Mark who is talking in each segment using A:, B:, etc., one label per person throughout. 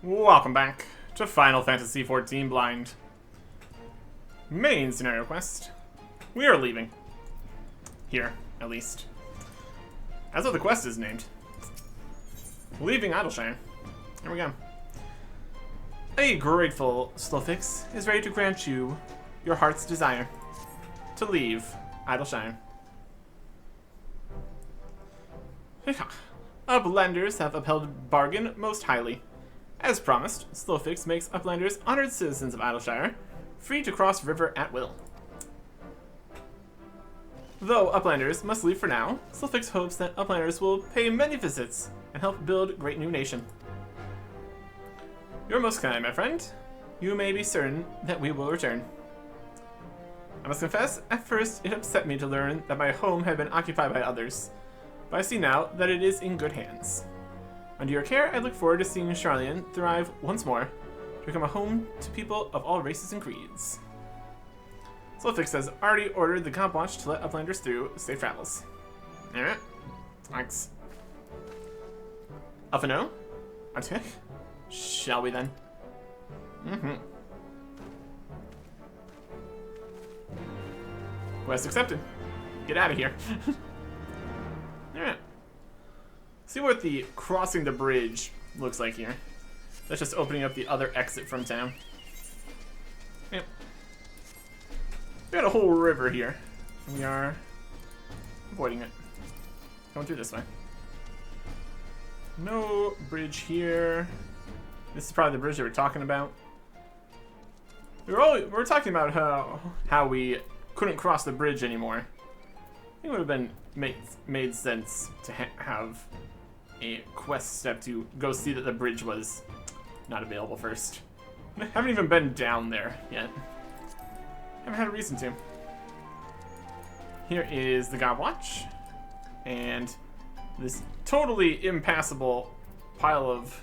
A: Welcome back to Final Fantasy XIV Blind. Main scenario quest. We are leaving. Here, at least. That's what the quest is named. Leaving Idleshire. Here we go. A grateful Slowfix is ready to grant you your heart's desire to leave Idleshire. Uplanders have upheld bargain most highly. As promised, Slowfix makes Uplanders honored citizens of Idleshire, free to cross river at will. Though Uplanders must leave for now, Slowfix hopes that Uplanders will pay many visits and help build great new nation. You're most kind, my friend. You may be certain that we will return. I must confess, at first it upset me to learn that my home had been occupied by others, but I see now that it is in good hands. Under your care, I look forward to seeing Charlian thrive once more, to become a home to people of all races and creeds. Slowfix has already ordered the Comp Watch to let Uplanders through. Safe travels. Alright. Thanks. Uffano? Artic? Shall we then? Quest accepted. Get out of here. Alright. See what the crossing the bridge looks like here. That's just opening up the other exit from town. Yep. We got a whole river here. We are avoiding it. Going through this way. No bridge here. This is probably the bridge that we're talking about. We're talking about how we couldn't cross the bridge anymore. I think it would have been made sense to have a quest step to go see that the bridge was not available first. I haven't even been down there yet. Haven't had a reason to. Here is the God Watch, and this totally impassable pile of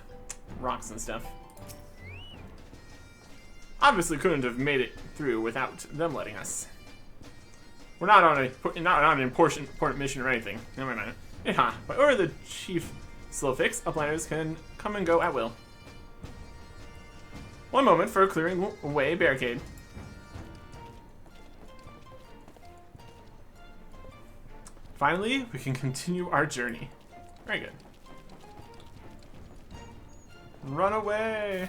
A: rocks and stuff. Obviously couldn't have made it through without them letting us. We're not on an important mission or anything. Never mind. Yeah, by order of the Chief Slowfix, Uplanders can come and go at will. One moment for clearing away barricade. Finally, we can continue our journey. Very good. Run away!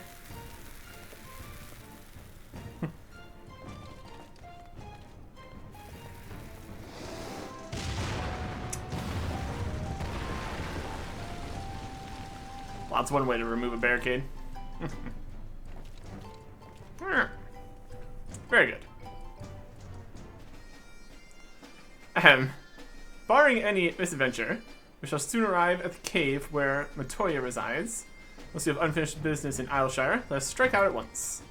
A: Well, that's one way to remove a barricade. Very good. Barring any misadventure, we shall soon arrive at the cave where Matoya resides. Unless you have unfinished business in Idleshire, let us strike out at once.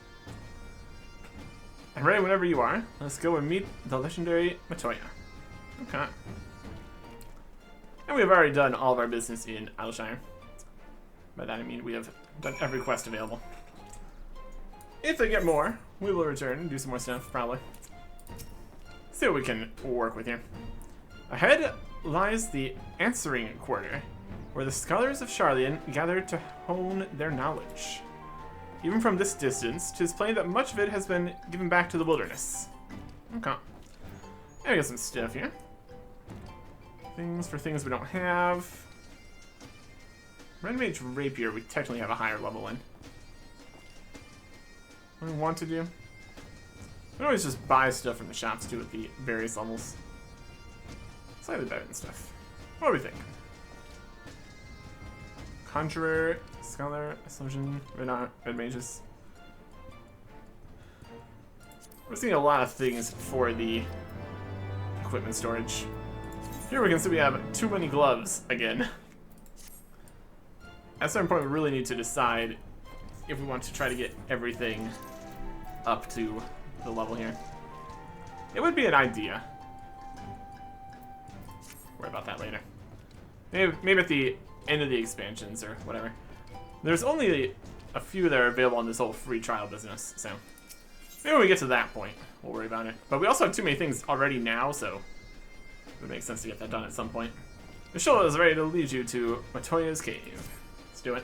A: I'm ready whenever you are. Let's go and meet the legendary Matoya. Okay. And we have already done all of our business in Idleshire. By that I mean we have done every quest available. If they get more, we will return and do some more stuff, probably. See what we can work with here. Ahead lies the Answering Quarter, where the scholars of Charlian gather to hone their knowledge. Even from this distance, 'tis plain that much of it has been given back to the wilderness. Okay. And we got some stuff here. Things for things we don't have. Red Mage Rapier, we technically have a higher level in. What do we want to do? We can always just buy stuff from the shops too at the various levels. Slightly better than stuff. What do we think? Conjurer, Scholar, Assumption, Red Mages. We're seeing a lot of things for the equipment storage. Here we can see we have too many gloves again. At a certain point we really need to decide if we want to try to get everything up to the level here. It would be an idea. Worry about that later. Maybe at the end of the expansions or whatever. There's only a few that are available on this whole free trial business, so maybe when we get to that point, we'll worry about it. But we also have too many things already now, so it would make sense to get that done at some point. Michelle is ready to lead you to Matoya's cave. Let's do it.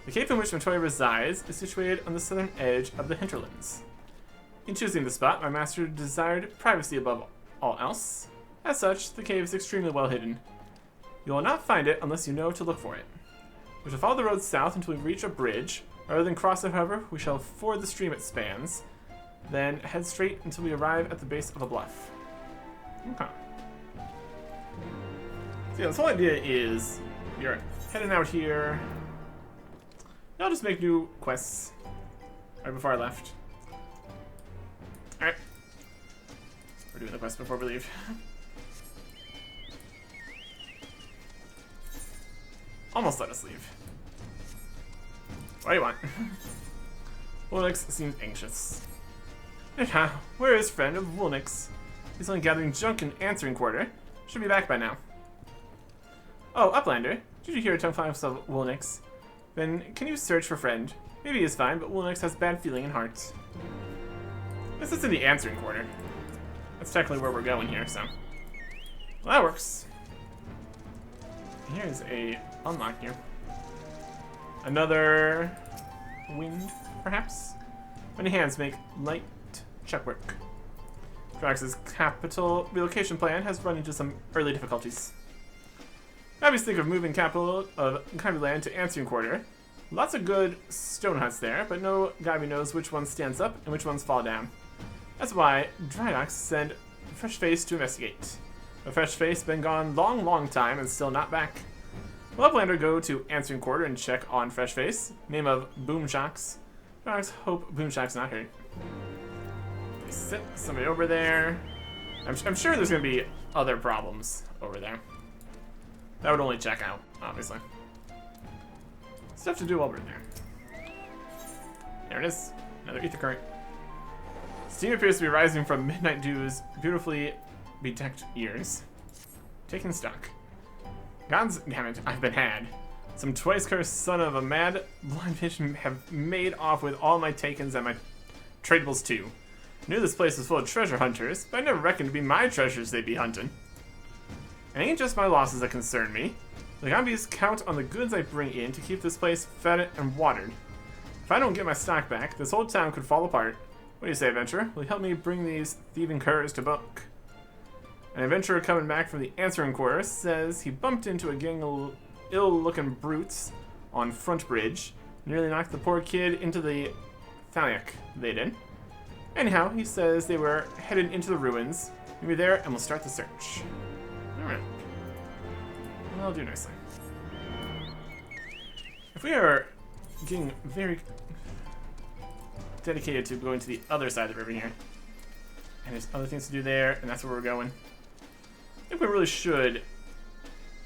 A: The cave in which Montoya resides is situated on the southern edge of the hinterlands. In choosing the spot, my master desired privacy above all else. As such, the cave is extremely well hidden. You will not find it unless you know to look for it. We shall follow the road south until we reach a bridge. Rather than cross it, however, we shall ford the stream it spans, then head straight until we arrive at the base of a bluff. Okay. So yeah, this whole idea is you're heading out here. I'll just make new quests right before I left. Alright. We're doing the quest before we leave. Almost let us leave. What do you want? Woolnix seems anxious. Where is friend of Woolnix? He's only gathering junk in answering quarter. Should be back by now. Oh, Uplander, did you hear tongue flaps of Woolnix? Then can you search for friend? Maybe he is fine, but Woolnix has bad feeling in heart. This is in the answering quarter. That's technically where we're going here, so. Well, that works. Here's a unlock here. Another wind, perhaps? Many hands make light check work. Drax's capital relocation plan has run into some early difficulties. Gabby's think of moving capital of Gabby land to answering quarter. Lots of good stone huts there, but no Gabby knows which ones stands up and which ones fall down. That's why Drydox send Fresh Face to investigate. But Fresh Face been gone long time and still not back. Will Uplander go to answering quarter and check on Fresh Face? Name of Boomshocks. Drydox hope Boomshocks not hurt. They sit somebody over there. I'm sure there's gonna be other problems over there. That would only check out, obviously. Stuff to do while we're in there. There it is. Another ether current. Steam appears to be rising from Midnight Dew's beautifully bedecked ears. Taking stock. Gods damn it, I've been had. Some twice-cursed son of a mad blind vision have made off with all my takens and my tradables too. Knew this place was full of treasure hunters, but I never reckoned to be my treasures they'd be hunting. It ain't just my losses that concern me. The Gombies count on the goods I bring in to keep this place fed and watered. If I don't get my stock back, this whole town could fall apart. What do you say, adventurer? Will you help me bring these thieving curs to book? An adventurer coming back from the answering quarter says he bumped into a gang of ill-looking brutes on Front Bridge. Nearly knocked the poor kid into the Thaliac, they did. Anyhow, he says they were headed into the ruins. Meet me there and we'll start the search. Alright. Well, I'll do nicely. If we are getting very dedicated to going to the other side of the river here, and there's other things to do there, and that's where we're going, I think we really should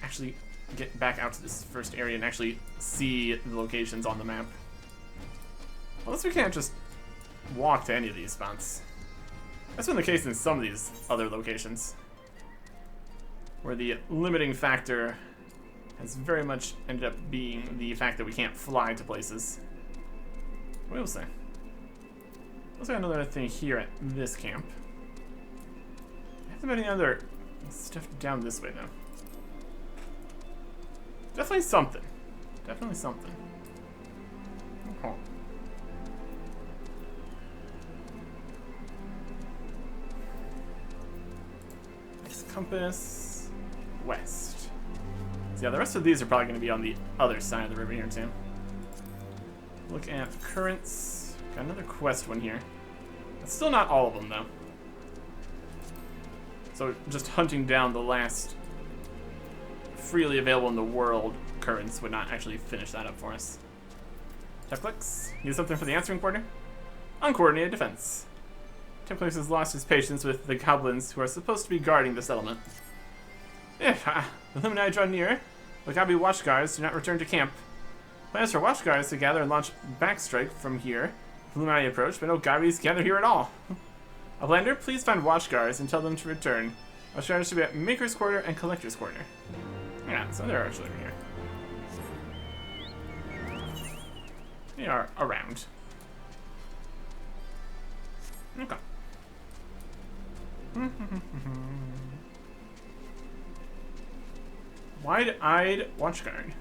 A: actually get back out to this first area and actually see the locations on the map. Unless we can't just walk to any of these spots. That's been the case in some of these other locations, where the limiting factor has very much ended up being the fact that we can't fly to places. What will say? Let's got another thing here at this camp. Hasn't been any other stuff down this way though. Definitely something. Definitely something. Oh. Next compass, west. So yeah, the rest of these are probably going to be on the other side of the river here too. Look at currents. Got another quest one here. It's still not all of them though. So just hunting down the last freely available in the world currents would not actually finish that up for us. Tepclix, need something for the answering quarter? Uncoordinated defense. Tepclix has lost his patience with the goblins who are supposed to be guarding the settlement. If the Illuminati draw near, the Gabi watchguards do not return to camp. Plans for watchguards to gather and launch backstrike from here. The Illuminati approach, but no Gabis gather here at all. Uplander, please find watchguards and tell them to return. Watchguards should be at Maker's Quarter and Collector's Quarter. Yeah, so they're actually over here. They are around. Okay. Wide-eyed watchguard.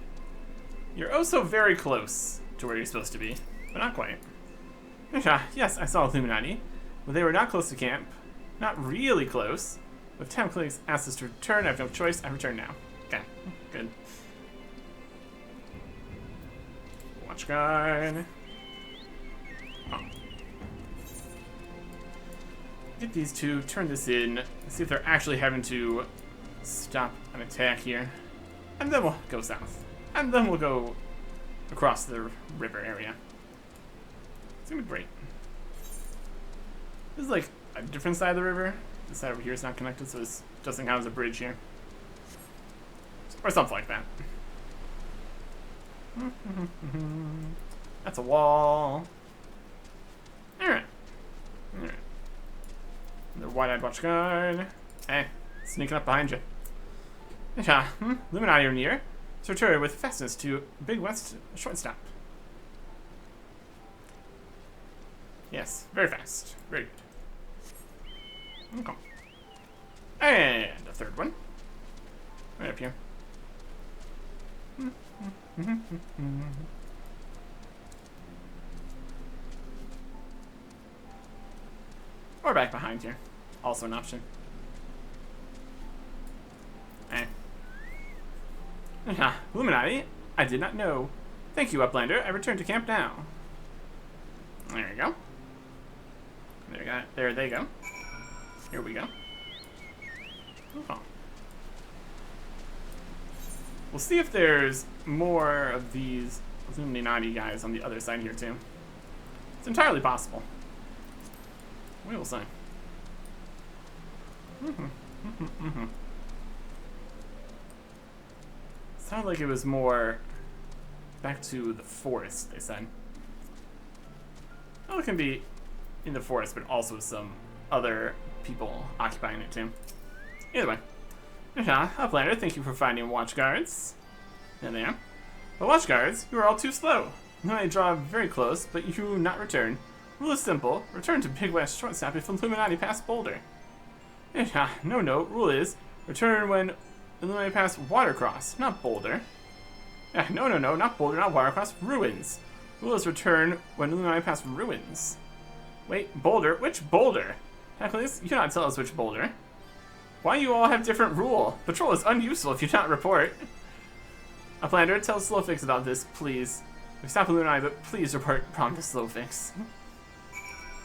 A: You're oh so very close. to where you're supposed to be, but not quite. Yes, I saw Illuminati, but they were not close to camp. Not really close. If town clicks asked us to return, I have no choice. I return now. Okay, good. Watch guard. Oh. Get these two, turn this in, see if they're actually having to stop an attack here. And then we'll go south. And then we'll go across the river area. It's gonna be great. This is like a different side of the river. This side over here is not connected, so this doesn't count as a bridge here. Or something like that. That's a wall. Alright. Alright. Another wide-eyed watch guard. Hey, sneaking up behind you. Yeah, Illuminati are near. So return with fastness to Big West shortstop. Yes, very fast. Very good. Okay. And a third one. Right up here. Or back behind here. Also an option. Illuminati? I did not know. Thank you, Uplander. I return to camp now. There you go. There they go. Here we go. Oh. We'll see if there's more of these Illuminati guys on the other side here, too. It's entirely possible. We will see. Sounded like it was more back to the forest, they said. Well, it can be in the forest, but also some other people occupying it, too. Either way. Uplander, thank you for finding watch guards. There they are. But watch guards, you are all too slow. I draw very close, but you not return. Rule is simple. Return to Big West shortstop if Illuminati pass Boulder. No, rule is return when Illuminati pass Watercross, not Boulder. No, not Boulder, not Watercross, Ruins. Rule is return when Illuminati pass Ruins. Wait, Boulder? Which Boulder? Hercules, you cannot tell us which Boulder. Why you all have different rule? Patrol is unuseful if you not report. Uplander, tell Slowfix about this, please. We stop Illuminati, but please report prompt to Slowfix.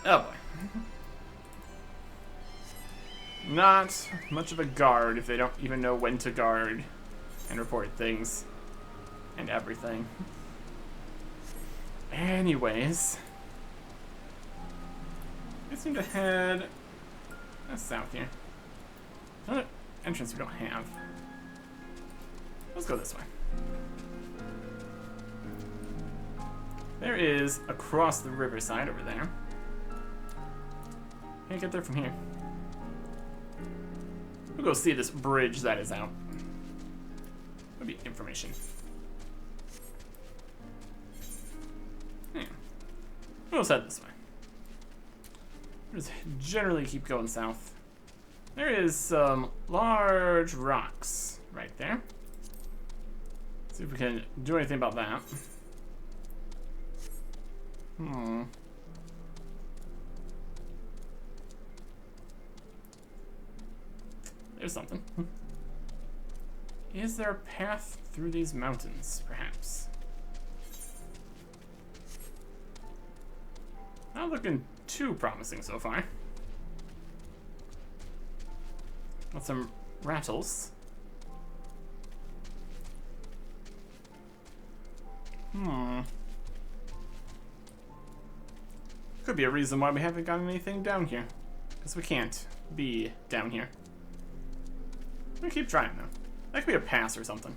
A: Oh boy. Not much of a guard if they don't even know when to guard and report things and everything. Anyways, I seem to head south here. Another entrance we don't have. Let's go this way. There is across the riverside over there. Can't get there from here. We'll go see this bridge that is out. That'll be information. We'll head this way. We'll just generally keep going south. There is some large rocks right there. See if we can do anything about that. There's something. Is there a path through these mountains, perhaps? Not looking too promising so far. Got some rattles. Could be a reason why we haven't gotten anything down here. Because we can't be down here. I'm gonna keep trying though. That could be a pass or something.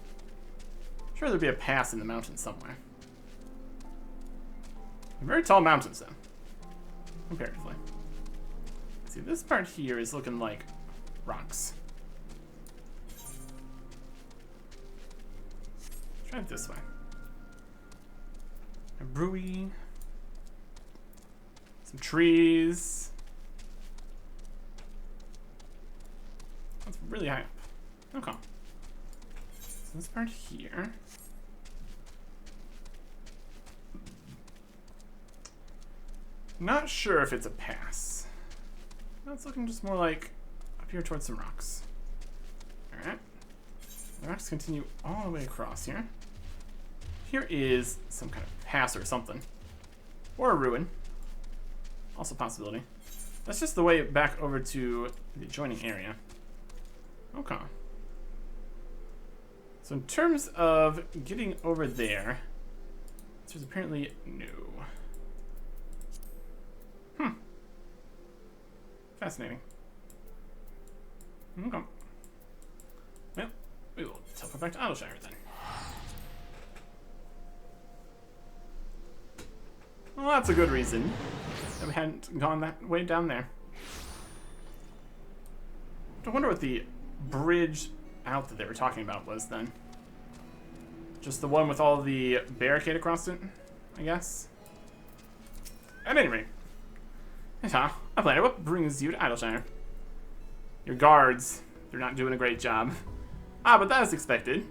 A: Sure, there'd be a pass in the mountains somewhere. Very tall mountains though. Comparatively. See, this part here is looking like rocks. Try it this way. A brewery. Some trees. That's really high up. Okay. So this part here. Not sure if it's a pass. That's looking just more like up here towards some rocks. Alright. The rocks continue all the way across here. Here is some kind of pass or something. Or a ruin. Also a possibility. That's just the way back over to the adjoining area. Okay. So in terms of getting over there, there's apparently no. Fascinating. Okay. Well, we will teleport back to Idleshire then. Well, that's a good reason that we hadn't gone that way down there. I wonder what the bridge out that they were talking about was then. Just the one with all the barricade across it, I guess. At any rate. Uplander, what brings you to Idleshire? Your guards, they're not doing a great job. But that is expected.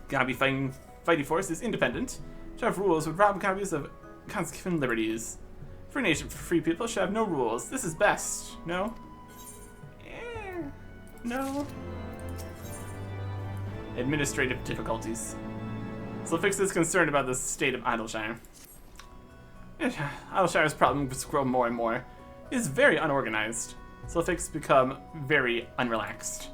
A: Gabi fighting force is independent. Should have rules would rob copies of God's-given liberties. Free nation for free people should have no rules. This is best. No? No. Administrative difficulties. Slowfix is concerned about the state of Idleshire. Idleshire's problems grow more and more. It is very unorganized. Slowfix become very unrelaxed.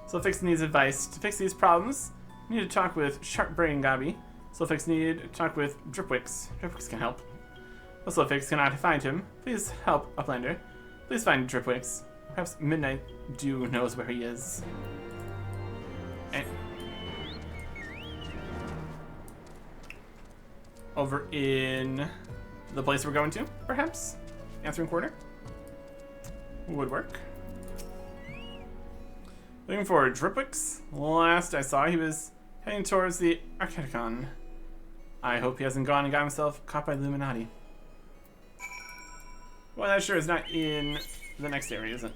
A: Slowfix needs advice. To fix these problems, you need to talk with Sharp Brain Gabi. Slowfix need to talk with Dripwix. Dripwix can help. But Slowfix cannot find him. Please help, Uplander. Please find Dripwix. Perhaps Midnight Dew knows where he is. And over in the place we're going to, perhaps? Answering quarter? Would work. Looking for Dripwix. Last I saw, he was heading towards the Archeticon. I hope he hasn't gone and got himself caught by the Illuminati. Well, that sure is not in the next area, is it?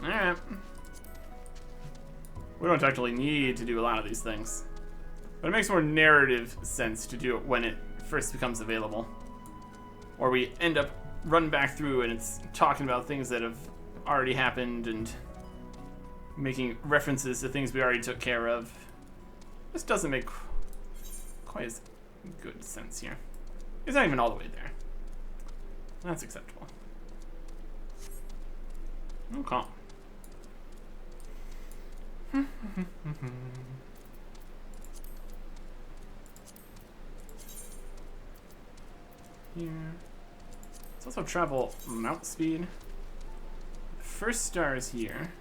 A: Alright. We don't actually need to do a lot of these things. But it makes more narrative sense to do it when it first becomes available. Or we end up running back through and it's talking about things that have already happened and making references to things we already took care of. This doesn't make quite as good sense here. It's not even all the way there. That's acceptable. Okay. Here. Let's also travel mount speed. First star is here.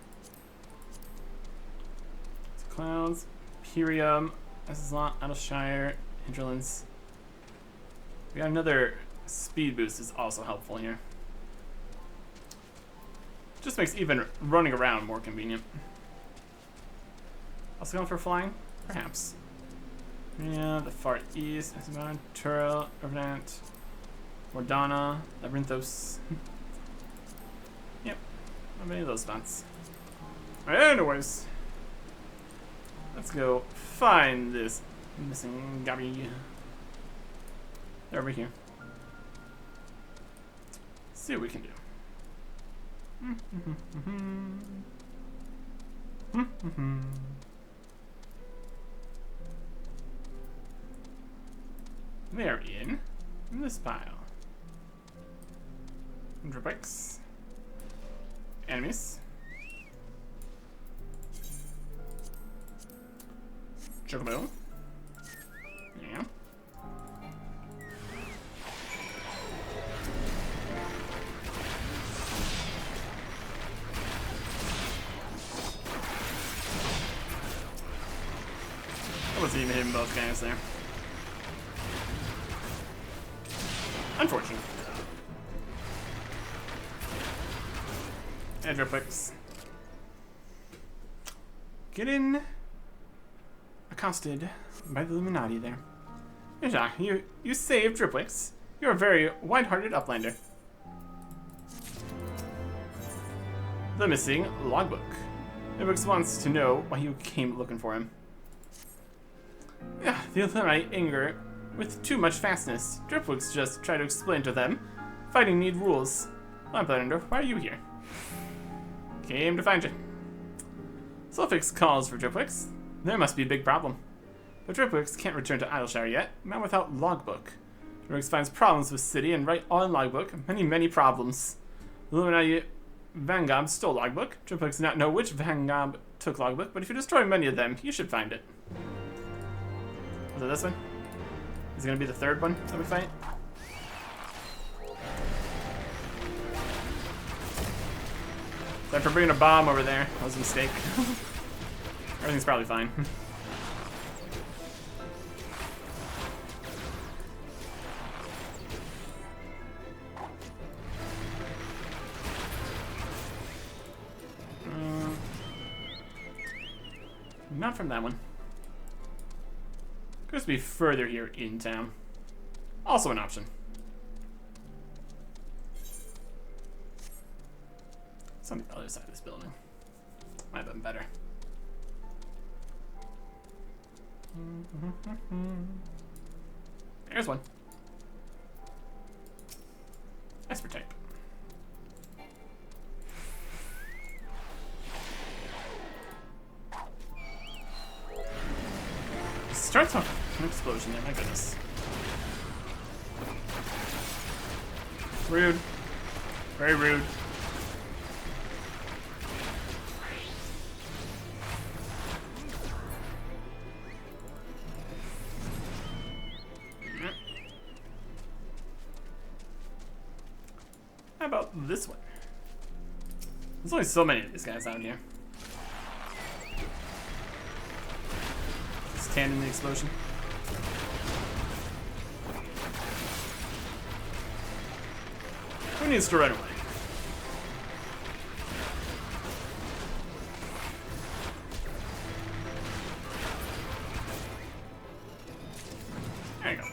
A: It's Clouds, Imperium, Esslot, Idleshire, Hinterlands. We got another speed boost is also helpful here. Just makes even running around more convenient. Also going for flying? Perhaps. Yeah, the Far East, Esmond, Turel, Revenant, Mordana, Labyrinthos. Yep, not many of those spots. Anyways, let's go find this missing Gabi. They're over here. See what we can do. They're in this pile. Dripwix. Enemies. Chocobo. Yeah. I wasn't even hitting both guys there. Unfortunate. Dripwix. Getting accosted by the Illuminati there. Yeah, you saved Dripwix. You're a very wide-hearted uplander. The missing logbook. Dripwix wants to know why you came looking for him. They let my anger with too much fastness. Dripwix just try to explain to them. Fighting need rules. Lamplander, why are you here? Came to find you. Sulfix calls for Dripwix. There must be a big problem. But Dripwix can't return to Idleshire yet, not without logbook. Dripwix finds problems with city and write on logbook. Many problems. Illuminati Vangob stole logbook. Dripwix does not know which Vangob took logbook, but if you destroy many of them, you should find it. Was it this one? Is it gonna be the third one that we fight? Sorry for bringing a bomb over there. That was a mistake. Everything's probably fine. Not from that one. Could just be further here in town. Also an option. It's on the other side of this building. Might have been better. There's one. Esper type. Starts off an explosion there, my goodness. Rude. Very rude. How about this one? There's only so many of these guys out here. Stand in the explosion. Who needs to run away? There you go.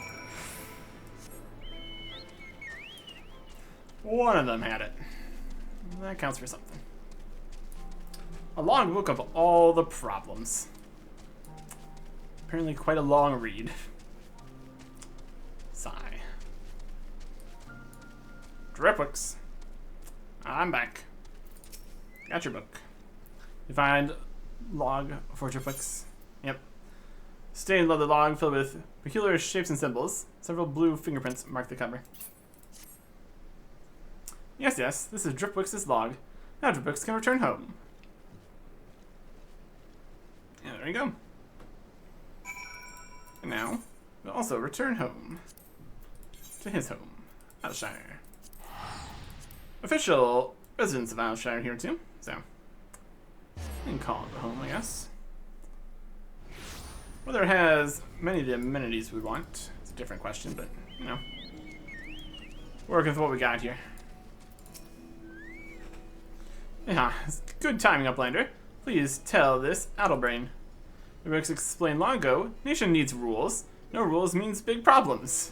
A: One of them had it. That counts for something. A long book of all the problems. Apparently quite a long read. Sigh. Dripwix. I'm back. Got your book. You find log for Dripwix. Yep. Stained leather log filled with peculiar shapes and symbols. Several blue fingerprints mark the cover. Yes, this is Dripwix's log. Now Dripwix can return home. Yeah, there you go. And now, we'll also return home. To his home, Idleshire. Official residents of Idleshire here too, so we can call it home, I guess. Whether it has many of the amenities we want, it's a different question, but, you know. Working with what we got here. Yeah, good timing, Uplander. Please tell this Addlebrain. The books explained long ago, nation needs rules. No rules means big problems.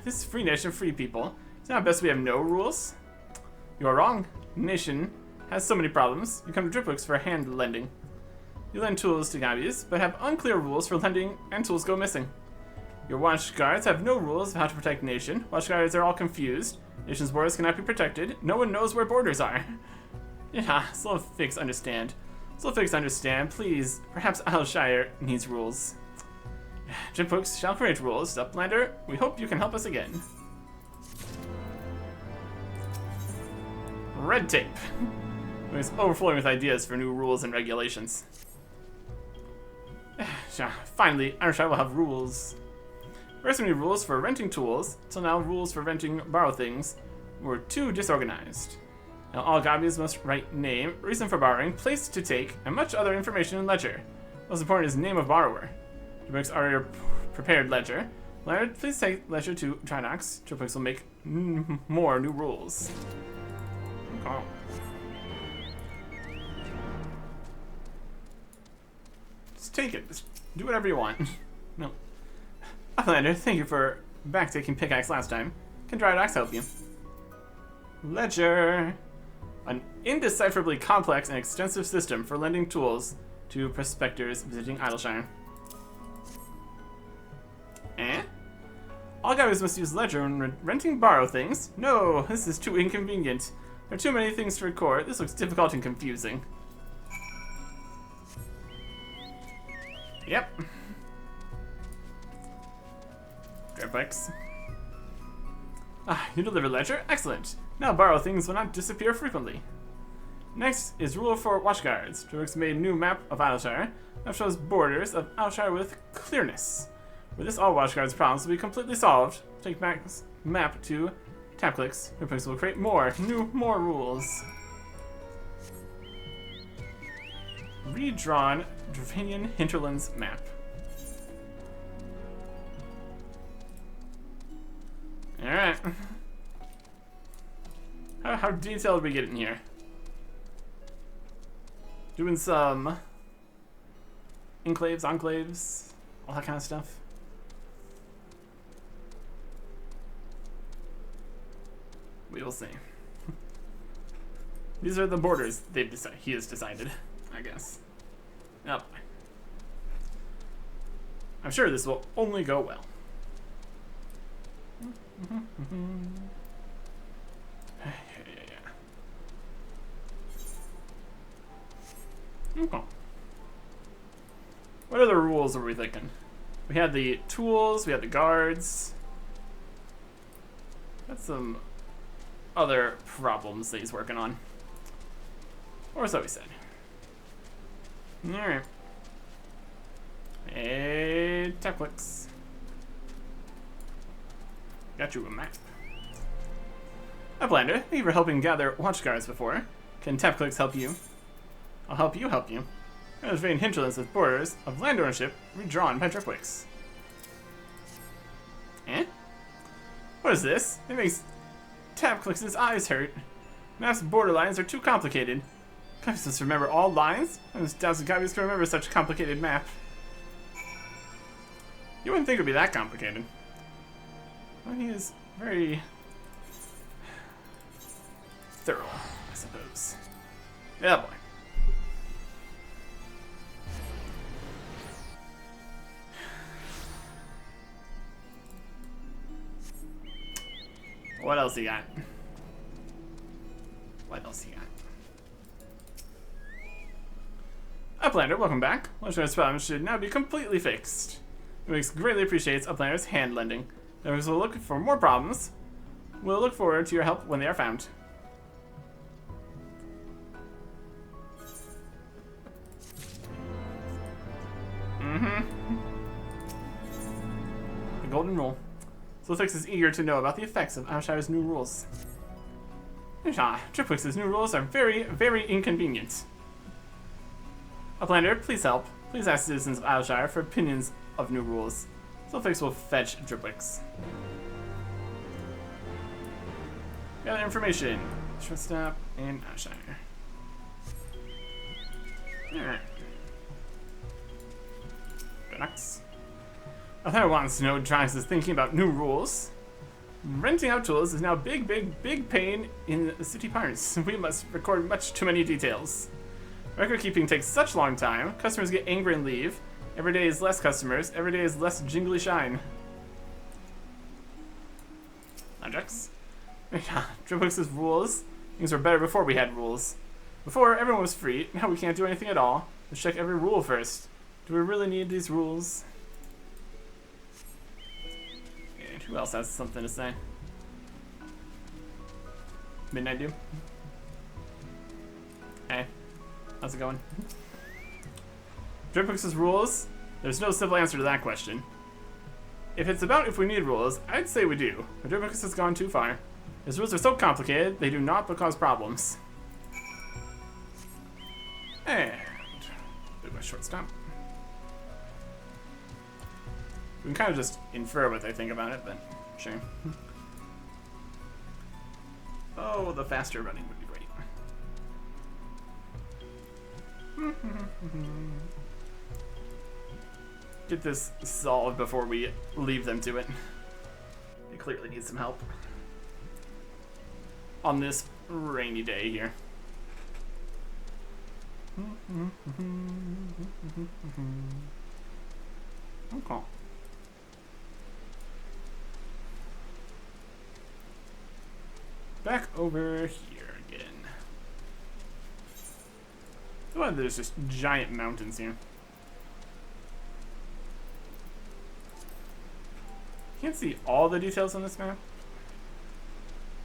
A: This free nation, free people. It's not best we have no rules. You are wrong. Nation has so many problems. You come to Dripwix for hand lending. You lend tools to Gabies, but have unclear rules for lending and tools go missing. Your watch guards have no rules of how to protect nation. Watch guards are all confused. Nation's borders cannot be protected. No one knows where borders are. Yeah, slow fix understand. Sulfix understand, please. Perhaps Idleshire needs rules. Dripwix shall create rules. Uplander, we hope you can help us again. Red tape. It's overflowing with ideas for new rules and regulations. Finally, Idleshire will have rules. First we need rules for renting tools. Till now, rules for renting borrow things were too disorganized. Now all Gabies must write name, reason for borrowing, place to take, and much other information in ledger. Most important is name of borrower. Dripwix already prepared ledger. Leonard, please take ledger to Trinox. Dripwix will make more new rules. Oh. Just take it. Just do whatever you want. No. Uplander, thank you for back-taking pickaxe last time. Can Trinox help you? Ledger. An indecipherably complex and extensive system for lending tools to prospectors visiting Idleshire. Eh? All guys must use ledger when renting borrow things. No, this is too inconvenient. There are too many things to record. This looks difficult and confusing. Yep. Driplex. Ah, you deliver ledger? Excellent. Now borrow things will not disappear frequently. Next is rule for watchguards. Driplex made a new map of Isleshire. Map shows borders of Isleshire with clearness. With this, all watchguards' problems will be completely solved. Take Mac's map to TapClicks. Driplex will create more rules. Redrawn Dravanian Hinterlands map. Alright. How detailed are we getting here? Doing some enclaves, all that kind of stuff. We will see. These are the borders he has decided, I guess. Oh boy. I'm sure this will only go well. Okay. What other rules are we thinking? We had the tools, we had the guards. That's some other problems that he's working on. Or so he said. Alright. Hey, TapClicks. Got you a map. Uplander, thank you for helping gather watchguards before. Can TapClicks help you? I'll help you. There's vain hinterlands with borders of land ownership redrawn by TapClicks. Eh? What is this? It makes TapClicks' eyes hurt. Maps' border lines are too complicated. Copies must remember all lines? There's doubts copies can remember such a complicated map. You wouldn't think it would be that complicated. Well, he is very thorough, I suppose. Yeah, boy. What else he got? Uplander, welcome back. Lunchman's problem should now be completely fixed. Enix greatly appreciates Uplander's hand lending. Enix will look for more problems. We'll look forward to your help when they are found. The golden rule. Solfix is eager to know about the effects of Isleshire's new rules. Tripwix's new rules are very, very inconvenient. Uplander, please help. Please ask citizens of Isleshire for opinions of new rules. Solfix will fetch Dripwix. Gather information. Shortstop and Isleshire. Alright. Next. Uplander wants to know what Drix is thinking about new rules. Renting out tools is now big pain in the city parts. We must record much too many details. Record keeping takes such long time. Customers get angry and leave. Every day is less customers. Every day is less jingly shine. Objects. Dripwix's rules. Things were better before we had rules. Before, everyone was free. Now we can't do anything at all. Let's check every rule first. Do we really need these rules? And who else has something to say? Midnight Dew? Hey. How's it going? Dripwix's rules? There's no simple answer to that question. If it's about if we need rules, I'd say we do. But Dripwix has gone too far. His rules are so complicated, they do not but cause problems. And do my shortstop. We can kind of just infer what they think about it, but sure. Oh, the faster running would be great. Get this solved before we leave them to it. They clearly need some help on this rainy day here. Okay. back over here again. Oh, there's just giant mountains here. Can't see all the details on this map.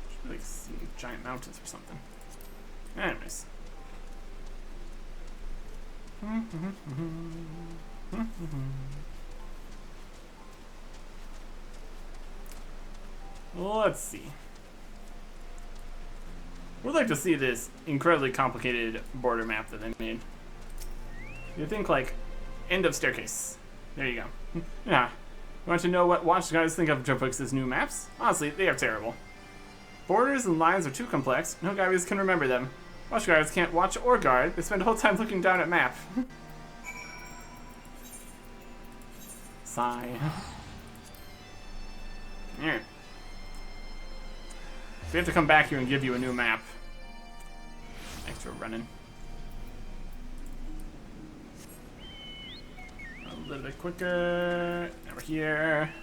A: Should like see giant mountains or something. Anyways. Let's see. We'd like to see this incredibly complicated border map that they made. You think like end of staircase. There you go. Yeah. You want to know what watch guys think of Dripwix's new maps? Honestly, they are terrible. Borders and lines are too complex. No guys can remember them. Watch guards can't watch or guard. They spend the whole time looking down at map. Sigh. Alright. So we have to come back here and give you a new map. Thanks for running. A little bit quicker. Now we're here.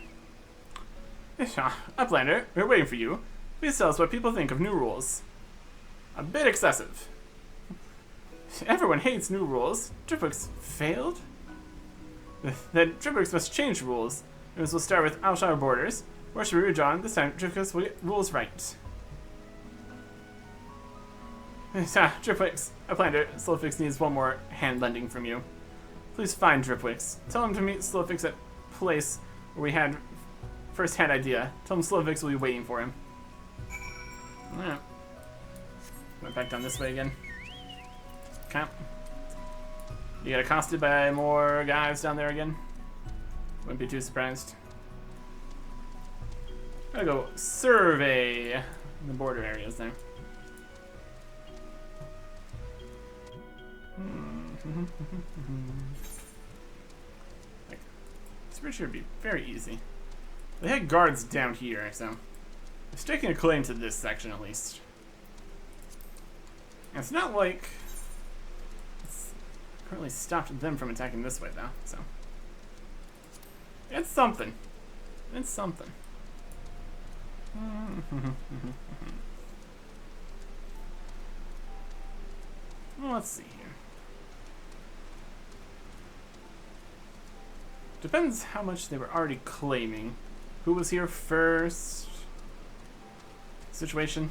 A: Uplander, we're waiting for you. Please tell us what people think of new rules. A bit excessive. Everyone hates new rules. Dripwix failed? Then Dripwix must change rules. We'll start with Alshire borders. Where should we read on? This time Dripwix will get rules right. Dripwix, Uplander, Slowfix needs one more hand lending from you. Please find Dripwix. Tell him to meet Slowfix at place where we had first had idea. Tell him Slowfix will be waiting for him. Alright. Went back down this way again. Okay. You get accosted by more guys down there again. Wouldn't be too surprised. Gotta go survey the border areas there. Like, this bridge should be very easy. They had guards down here, so they're staking a claim to this section at least. And it's not like it's currently stopped them from attacking this way though, so it's something. It's something. Well, let's see here. Depends how much they were already claiming. Who was here first? Situation.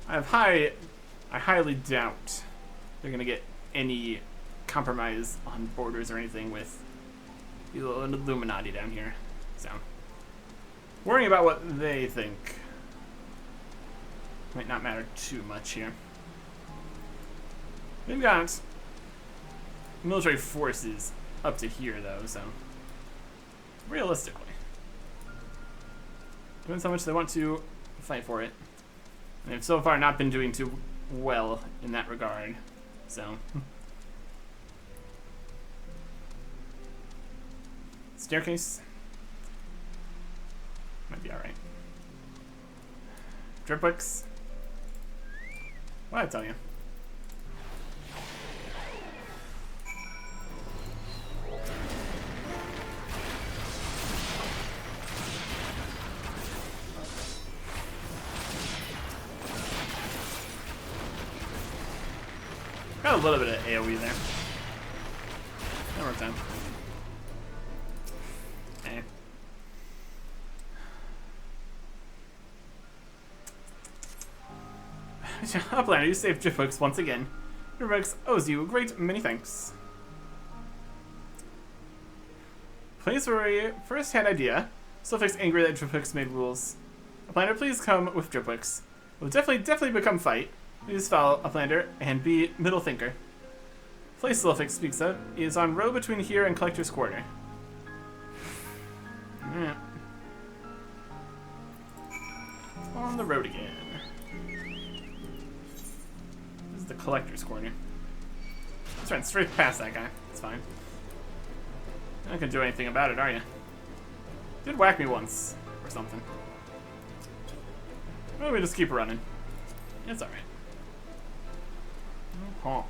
A: I highly doubt they're gonna get any compromise on borders or anything with the Illuminati down here. So, worrying about what they think might not matter too much here. We've got military forces up to here, though, so realistically, depends how much they want to fight for it. They've so far not been doing too well in that regard, so. Staircase might be alright. Dripwix. What'd I tell you? Got a little bit of AoE there. One more time. Eh. Uplander, you saved Dripwix once again. Dripwix owes you a great many thanks. Place where we first had idea. Slowfix angry that Dripwix made rules. Uplander, please come with Dripwix. We'll definitely become fight. Please follow Uplander and be middle thinker. Place Slowfix speaks of is on road between here and Collector's Quarter. Yeah. On the road again. This is the Collector's Quarter. Let's run straight past that guy. It's fine. You're not gonna do anything about it, are you? Did whack me once or something. Well, we just keep running. It's alright. Oh.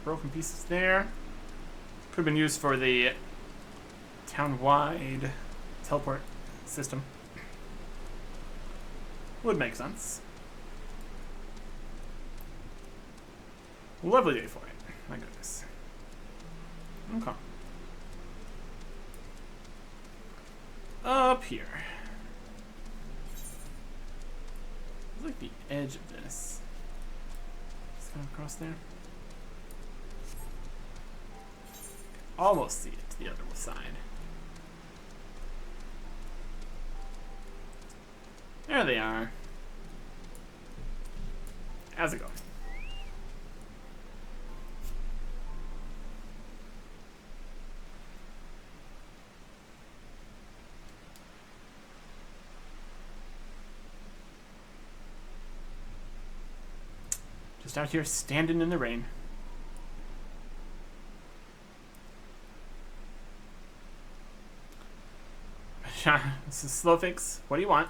A: Broken pieces there. Could have been used for the town-wide teleport system. Would make sense. Lovely day for it. My goodness. Okay. Up here. It's like the edge of this. Let's go across there. Almost see it to the other side. There they are. How's it going? Just out here standing in the rain. This is Slowfix. What do you want?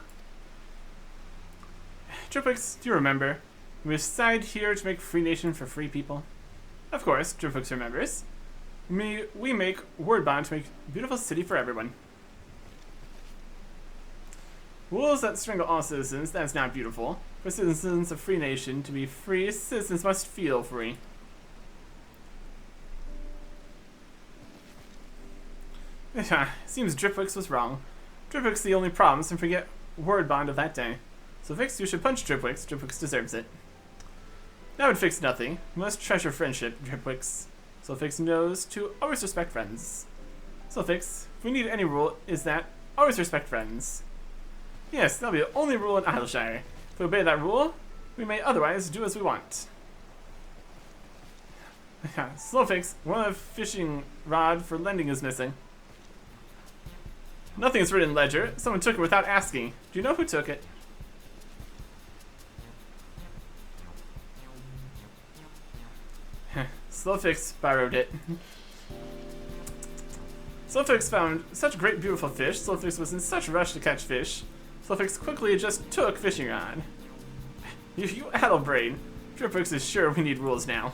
A: Dripwix, do you remember? We decided here to make Free Nation for free people. Of course, Dripwix remembers. We make Word Bond to make a beautiful city for everyone. Rules that strangle all citizens, that's not beautiful. For citizens of Free Nation to be free, citizens must feel free. Seems Dripwix was wrong. Dripwix the only problem, so forget Word Bond of that day. So Fix, you should punch Dripwix. Dripwix deserves it. That would fix nothing. We must treasure friendship, Dripwix. So Fix knows to always respect friends. So Fix, if we need any rule, is that always respect friends. Yes, that'll be the only rule in Idyllshire. If we obey that rule, we may otherwise do as we want. Slowfix, one of the fishing rod for lending is missing. Nothing is written in ledger. Someone took it without asking. Do you know who took it? Slowfix borrowed it. Slowfix found such great beautiful fish. Slowfix was in such a rush to catch fish. Slowfix quickly just took fishing rod. You addle brain. Dripwix is sure we need rules now.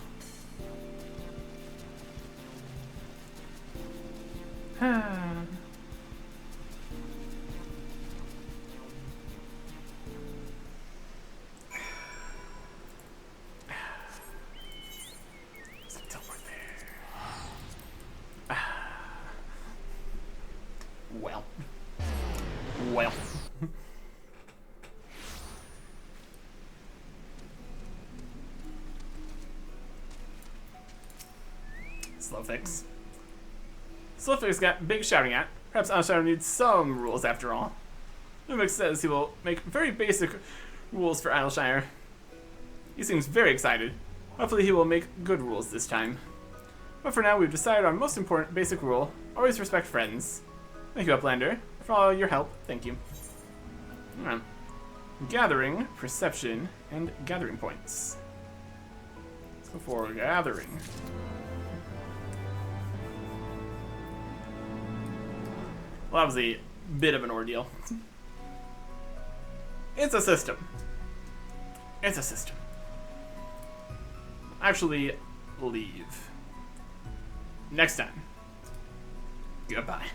A: Well. Slowfix. Slowfix got big shouting at. Perhaps Idyllshire needs some rules after all. Numix says he will make very basic rules for Idyllshire. He seems very excited. Hopefully he will make good rules this time. But for now, we've decided on most important basic rule: always respect friends. Thank you, Uplander, for all your help. Thank you. Alright. Gathering, perception, and gathering points. Let's go for gathering. Well, that was a bit of an ordeal. It's a system. It's a system. Actually, leave. Next time. Goodbye.